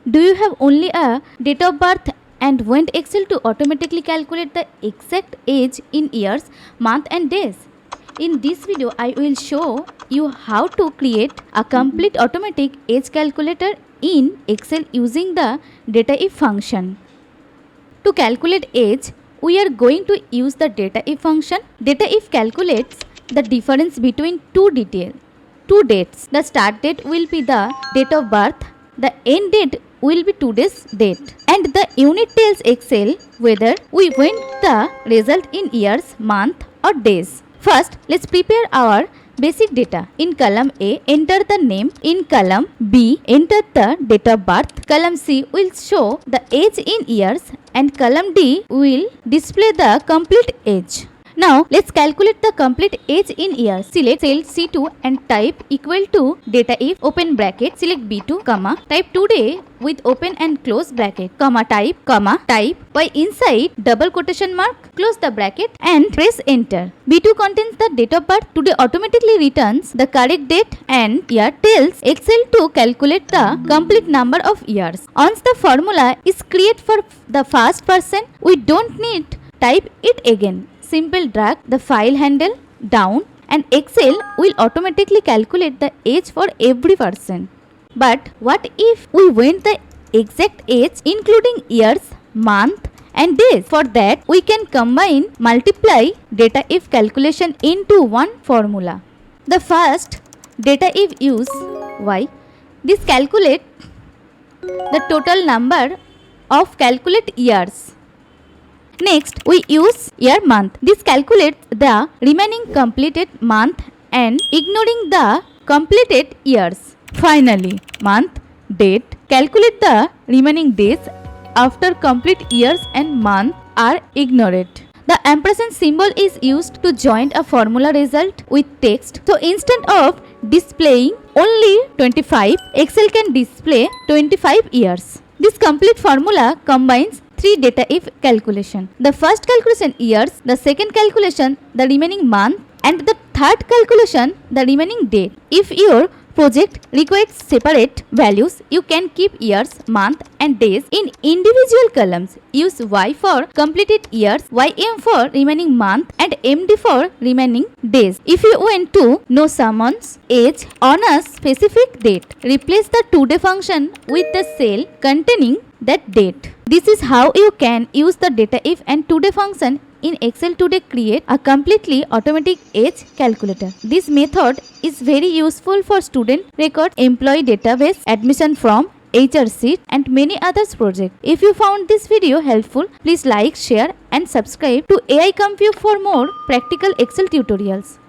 Do you have only a date of birth and want Excel to automatically calculate the exact age in years, month and days? In this video, I will show you how to create a complete automatic age calculator in Excel using the DATEDIF function. To calculate age, we are going to use the DATEDIF function. DATEDIF calculates the difference between two dates. The start date will be the date of birth. The end date will be today's date. And the unit tells Excel whether we want the result in years, month or days. First, let's prepare our basic data. In column A, enter the name. In column B, enter the date of birth. Column C will show the age in years and column D will display the complete age. Now, let's calculate the complete age in years. Select cell C2 and type equal to DATEDIF, open bracket, select B2, comma, type today with open and close bracket, type, y inside double quotation mark, close the bracket and press enter. B2 contains the date of birth. Today automatically returns the correct date and year tells Excel to calculate the complete number of years. Once the formula is created for the first person, we don't need type it again. Simple drag the file handle down and Excel will automatically calculate the age for every person. But what if we want the exact age including years, month and days? For that, we can multiply DATEDIF calculation into one formula. The first DATEDIF use y. This calculates the total number of calculate years. Next, we use year month. This calculates the remaining completed month and ignoring the completed years. Finally, month, date, calculate the remaining days after complete years and month are ignored. The ampersand symbol is used to join a formula result with text. So instead of displaying only 25, Excel can display 25 years. This complete formula combines three DATEDIF calculation. The first calculation years, the second calculation the remaining month and the third calculation the remaining date. If your project requires separate values, you can keep years, month and days in individual columns. Use Y for completed years, YM for remaining month and MD for remaining days. If you want to know someone's age on a specific date, replace the today function with the cell containing that date. This is how you can use the DATEDIF and today function in Excel to create a completely automatic age calculator. This method is very useful for student record, employee database, admission form, HR sheet and many others projects. If you found this video helpful, please like, share and subscribe to AI Compute for more practical Excel tutorials.